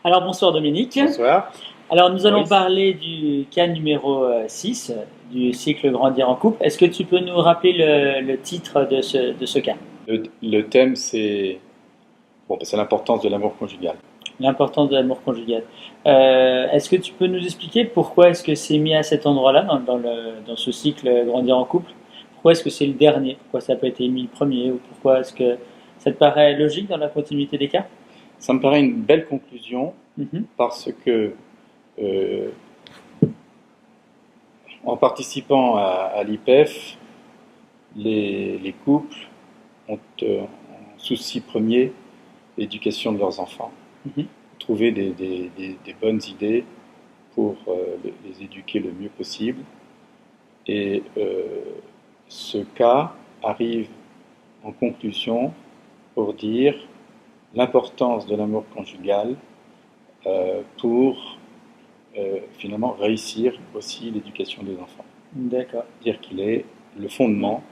Alors bonsoir Dominique. Bonsoir, Alors nous allons Maurice. parler du cas numéro 6 du cycle Grandir en couple. Est-ce que tu peux nous rappeler le titre de ce cas? Le thème, c'est c'est l'importance de l'amour conjugal. L'importance de l'amour conjugal. Est-ce que tu peux nous expliquer pourquoi est-ce que c'est mis à cet endroit-là dans ce cycle Grandir en couple? Pourquoi est-ce que c'est le dernier? Pourquoi ça n'a pas été mis le premier? Ou pourquoi est-ce que ça te paraît logique dans la continuité des cas? Ça me paraît une belle conclusion Mhm. parce que, euh, en participant à l'IPEF, les couples ont en souci premier l'éducation de leurs enfants. Mhm. Trouver des bonnes idées pour les éduquer le mieux possible. Et ce cas arrive en conclusion pour dire l'importance de l'amour conjugal pour finalement réussir aussi l'éducation des enfants. D'accord. Dire qu'il est le fondement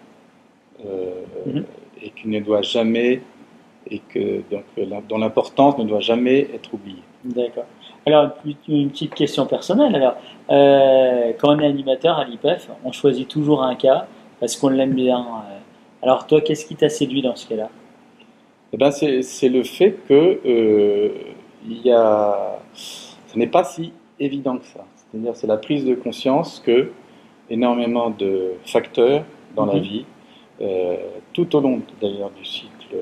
euh, Mhm. et qu'il ne doit jamais, et que donc dont l'importance ne doit jamais être oubliée. D'accord. Alors, une petite question personnelle. Alors, quand on est animateur à l'IPEF, on choisit toujours un cas parce qu'on l'aime bien. Alors, toi, qu'est-ce qui t'a séduit dans ce cas-là? Eh ben, c'est le fait que il y a, ce n'est pas si évident que ça. C'est-à-dire, c'est la prise de conscience que énormément de facteurs dans la Mhm, vie, euh, tout au long d'ailleurs du cycle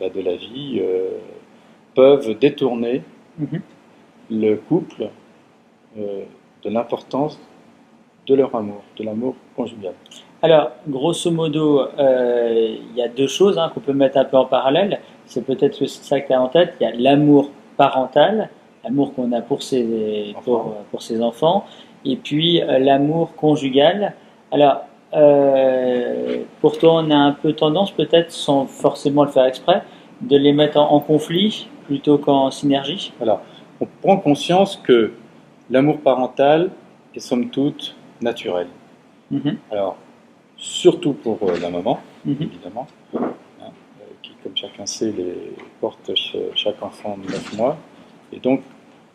de la vie, peuvent détourner mhm. le couple euh, de l'importance de leur amour, de l'amour conjugal. Alors, grosso modo, il y a deux choses qu'on peut mettre un peu en parallèle. C'est peut-être ça que tu as en tête. Il y a l'amour parental, l'amour qu'on a Enfin, pour ses enfants, et puis l'amour conjugal. Alors, pour toi, on a un peu tendance, peut-être sans forcément le faire exprès, de les mettre en conflit plutôt qu'en synergie. voilà. On prend conscience que l'amour parental est somme toute naturel. Mhm, Alors, surtout pour la maman, mhm. évidemment, hein, qui, comme chacun sait, porte chaque enfant de 9 mois. Et donc,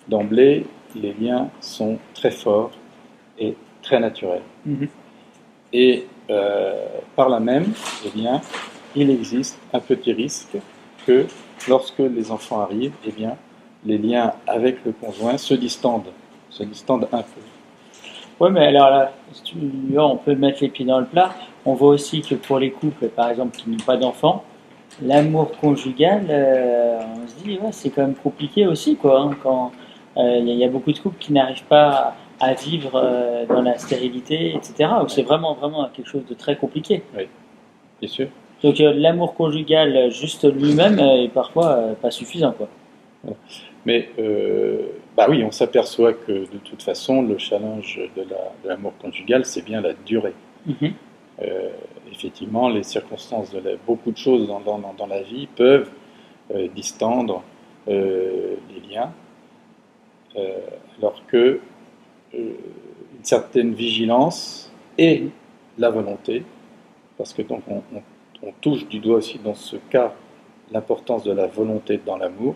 d'emblée, les liens sont très forts et très naturels. Mhm. Et par là même, eh bien, il existe un petit risque que lorsque les enfants arrivent, eh bien, les liens avec le conjoint se distendent un peu. Ouais, mais alors là, si tu vois, on peut mettre les pieds dans le plat. On voit aussi que pour les couples, par exemple, qui n'ont pas d'enfants, l'amour conjugal, on se dit, ouais, c'est quand même compliqué aussi, quoi. Quand il y a beaucoup de couples qui n'arrivent pas à vivre dans la stérilité, etc. Où Oui, c'est vraiment, vraiment quelque chose de très compliqué. oui, bien sûr. Donc l'amour conjugal, juste lui-même, est parfois pas suffisant, quoi. Mais bah oui, on s'aperçoit que de toute façon, le challenge de l'amour conjugal, c'est bien la durée. Mhm. Euh, Effectivement, les circonstances beaucoup de choses dans la vie peuvent distendre les liens, euh, alors que une certaine vigilance et la volonté, parce que donc on touche du doigt aussi dans ce cas l'importance de la volonté dans l'amour,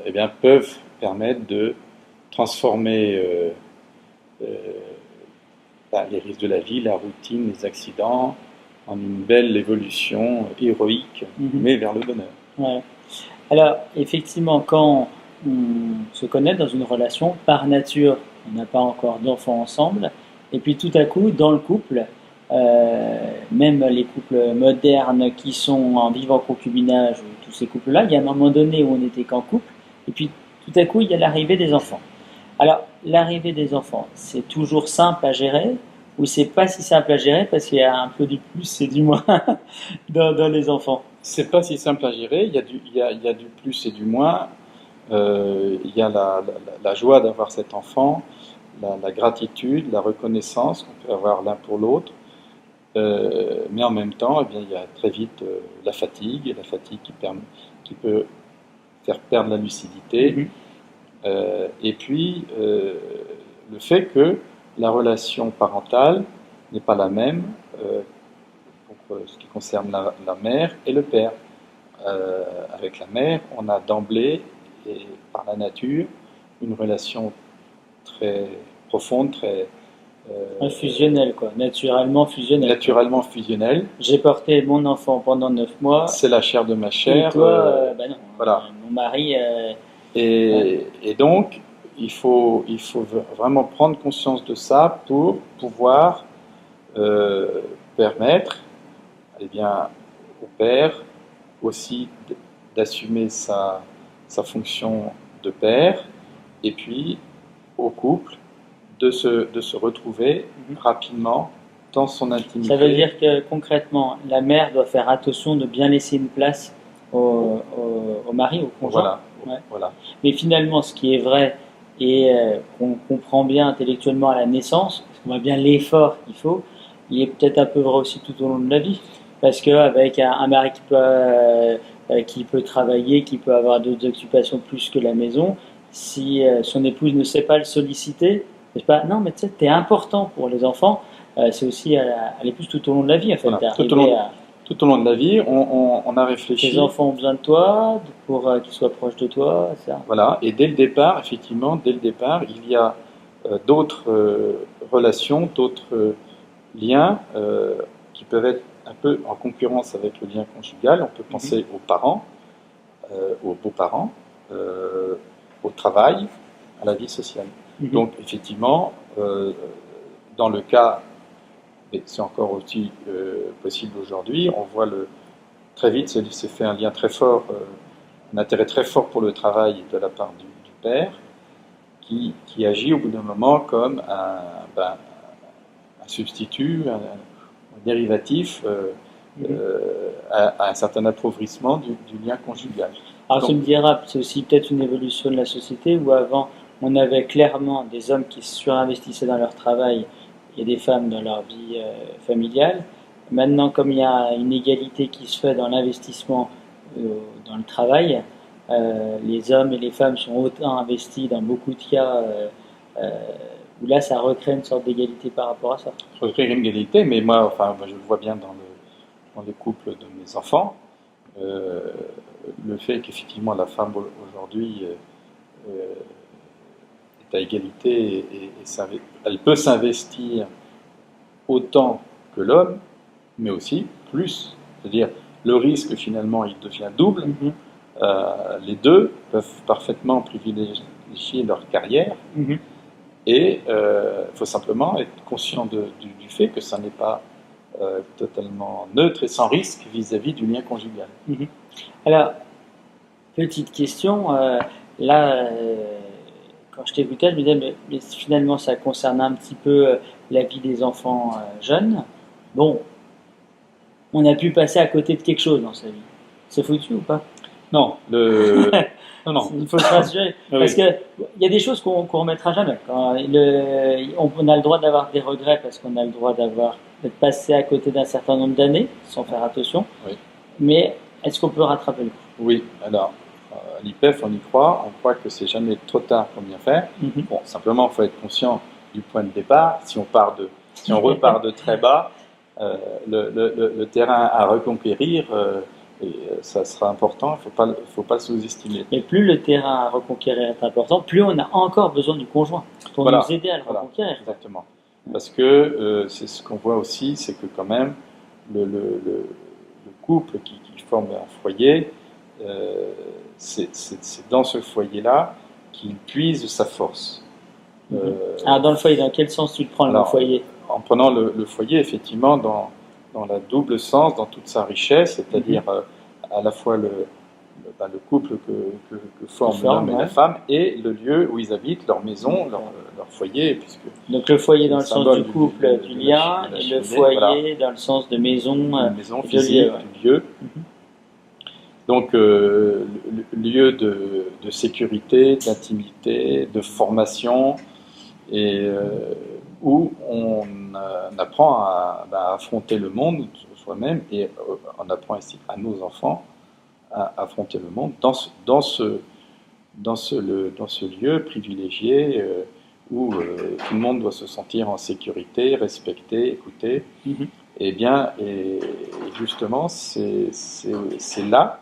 eh bien, peuvent permettre de transformer euh, les risques de la vie, la routine, les accidents, en une belle évolution héroïque, Mhm. mais vers le bonheur. Ouais. Alors, effectivement, quand on se connaît dans une relation, par nature, on n'a pas encore d'enfants ensemble, et puis tout à coup, dans le couple, même les couples modernes qui sont en vivant concubinage, ou tous ces couples-là, il y a un moment donné où on n'était qu'en couple, et puis tout à coup, il y a l'arrivée des enfants. Alors, l'arrivée des enfants, c'est toujours simple à gérer, ou c'est pas si simple à gérer parce qu'il y a un peu du plus et du moins dans les enfants. C'est pas si simple à gérer, il y a du plus et du moins. Il y a la joie d'avoir cet enfant, la gratitude, la reconnaissance qu'on peut avoir l'un pour l'autre. Mais en même temps, eh bien, il y a très vite la fatigue qui peut faire perdre la lucidité. Mhm. Et puis, le fait que la relation parentale n'est pas la même pour ce qui concerne la mère et le père. Avec la mère, on a d'emblée est par la nature une relation très profonde, très fusionnel, quoi. Naturellement fusionnel. naturellement fusionnelle. J'ai porté mon enfant pendant 9 mois. C'est la chair de ma Et chair. toi, bah non. Voilà. Mon mari. Et donc, il faut vraiment prendre conscience de ça pour pouvoir permettre eh bien, au père aussi d'assumer sa fonction de père, et puis au couple de se retrouver rapidement dans son intimité. Ça veut dire que concrètement, la mère doit faire attention de bien laisser une place au mari, au conjoint. Voilà, voilà. Mais finalement, ce qui est vrai et qu'on comprend bien intellectuellement à la naissance, parce qu'on voit bien l'effort qu'il faut, il est peut-être un peu vrai aussi tout au long de la vie. Parce qu'avec un mari qui peut travailler, qui peut avoir d'autres occupations plus que la maison, si son épouse ne sait pas le solliciter, c'est pas non, mais tu sais, t'es important pour les enfants, c'est aussi à l'épouse tout au long de la vie, en fait. Voilà. Tout au long de la vie, on a réfléchi. Tes enfants ont besoin de toi pour qu'ils soient proches de toi, ça. Voilà, et dès le départ, effectivement, il y a d'autres relations, d'autres liens qui peuvent être un peu en concurrence avec le lien conjugal. On peut penser aux parents, aux beaux-parents, au travail, à la vie sociale. Donc, effectivement, dans le cas, et c'est encore aussi possible aujourd'hui, on voit très vite s'est fait un lien très fort, un intérêt très fort pour le travail de la part du père, qui agit au bout d'un moment comme un substitut, un dérivatif à un certain appauvrissement du lien conjugal. Alors tu me diras, c'est aussi peut-être une évolution de la société où avant on avait clairement des hommes qui surinvestissaient dans leur travail et des femmes dans leur vie familiale. Maintenant, comme il y a une égalité qui se fait dans l'investissement dans le travail, les hommes et les femmes sont autant investis dans beaucoup de cas où là ça recrée une sorte d'égalité par rapport à ça. Ça recrée une égalité, mais moi je le vois bien dans les couples de mes enfants. Le fait qu'effectivement la femme aujourd'hui est à égalité et elle peut s'investir autant que l'homme, mais aussi plus. C'est-à-dire, le risque finalement il devient double. Les deux peuvent parfaitement privilégier leur carrière. Et il faut simplement être conscient du fait que ça n'est pas totalement neutre et sans risque vis-à-vis du lien conjugal. Alors, petite question, là, quand je t'écoutais, je me disais, mais finalement ça concerne un petit peu la vie des enfants jeunes. Bon, on a pu passer à côté de quelque chose dans sa vie. C'est foutu ou pas? Non, non. Il faut se rassurer. Parce qu'il y a des choses qu'on ne remettra jamais. On a le droit d'avoir des regrets parce qu'on a le droit d'être passé à côté d'un certain nombre d'années sans faire attention. Oui. Mais est-ce qu'on peut rattraper le coup? Oui, alors, à l'IPEF, on y croit. On croit que c'est jamais trop tard pour bien faire. Bon, simplement, il faut être conscient du point de départ. Si on repart de très bas, le terrain à reconquérir, ça sera important, il ne faut pas le sous-estimer. Et plus le terrain à reconquérir est important, plus on a encore besoin du conjoint pour nous aider à le reconquérir. Exactement. Parce que c'est ce qu'on voit aussi, c'est que quand même, le couple qui forme un foyer, c'est dans ce foyer-là qu'il puise sa force. Alors dans le foyer, dans quel sens tu le prends, le foyer? En prenant le foyer, effectivement, dans la double sens, dans toute sa richesse, c'est-à-dire à la fois le couple que forment l'homme et la femme, et le lieu où ils habitent, leur maison, leur foyer. Puisque donc le foyer dans le sens du couple, du lien, et le foyer dans le sens de maison, physique, du lieu. Donc, lieu de sécurité, d'intimité, de formation, et où on apprend à affronter le monde soi-même, et on apprend ici à nos enfants à affronter le monde dans ce lieu privilégié où tout le monde doit se sentir en sécurité, respecté, écouté. Et bien, et justement, c'est là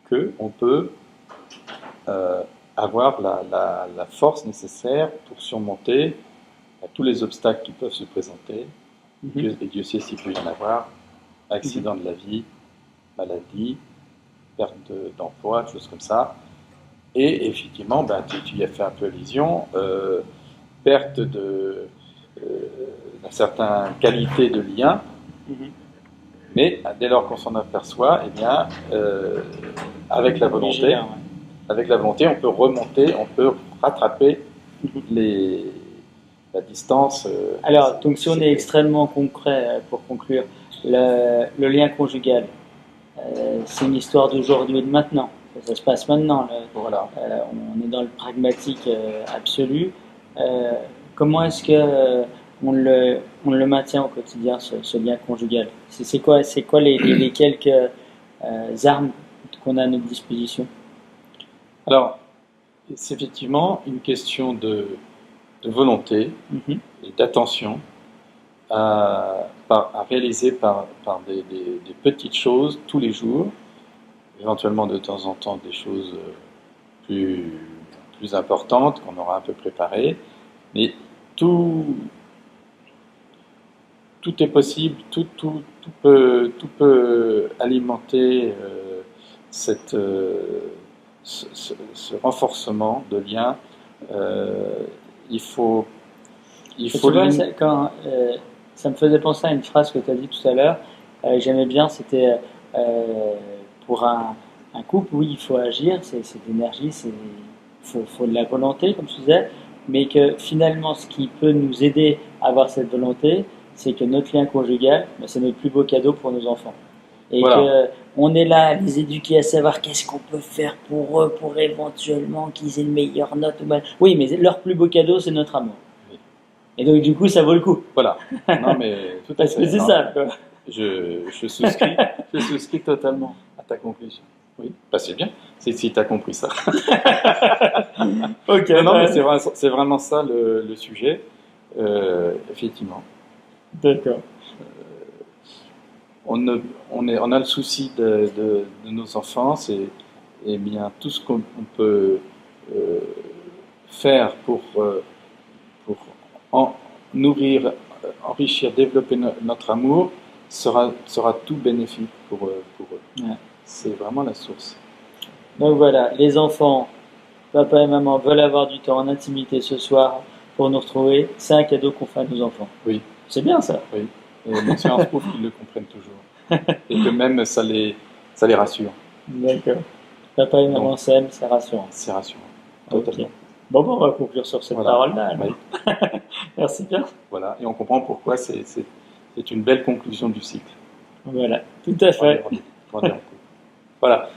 qu'on peut avoir la force nécessaire pour surmonter tous les obstacles qui peuvent se présenter. Et Dieu sait s'il peut y en avoir, accident de la vie, maladie, perte d'emploi, choses comme ça. Et effectivement, tu y as fait un peu allusion, perte d'une certaine qualité de lien, mais dès lors qu'on s'en aperçoit, eh bien, avec la volonté, on peut remonter, on peut rattraper la distance. Alors, donc si on est extrêmement concret pour conclure, le lien conjugal, c'est une histoire d'aujourd'hui et de maintenant. Ça se passe maintenant. Voilà. On est dans le pragmatique absolu. Comment est-ce que on le maintient au quotidien, ce lien conjugal? C'est quoi les quelques armes qu'on a à notre disposition? Alors, c'est effectivement une question de volonté et d'attention à réaliser par des petites choses tous les jours, éventuellement de temps en temps des choses plus importantes qu'on aura un peu préparées, mais tout est possible, tout peut alimenter ce renforcement de lien. Il faut tu vois, ça me faisait penser à une phrase que tu as dit tout à l'heure, j'aimais bien, c'était pour un couple, oui, il faut agir, c'est de l'énergie, faut de la volonté, comme tu disais, mais que finalement, ce qui peut nous aider à avoir cette volonté, c'est que notre lien conjugal, c'est notre plus beau cadeau pour nos enfants. Et voilà. On est là à les éduquer à savoir qu'est-ce qu'on peut faire pour eux, pour éventuellement qu'ils aient une meilleure note. Oui, mais leur plus beau cadeau, c'est notre amour. Oui. Et donc, du coup, ça vaut le coup. Voilà. Non, mais tout à fait. Parce que c'est ça, quoi. Je souscris totalement à ta conclusion. Oui, c'est bien, si tu as compris ça. Ok. Non, mais c'est vraiment ça le sujet, effectivement. D'accord. On a le souci de nos enfants, et bien tout ce qu'on peut faire pour nourrir, enrichir, développer notre amour sera tout bénéfique pour eux. Ouais. C'est vraiment la source. Donc voilà, les enfants, papa et maman veulent avoir du temps en intimité ce soir pour nous retrouver. C'est un cadeau qu'on fait à nos enfants. Oui. C'est bien ça. Oui. Et l'expérience prouve qu'ils le comprennent toujours. Et que même ça les rassure. D'accord. Papa et maman s'aiment, c'est rassurant. C'est rassurant. Totalement. Okay. Bon, on va conclure sur cette parole-là. Oui. Merci bien. Voilà, et on comprend pourquoi c'est une belle conclusion du cycle. Voilà, tout à fait. Voilà.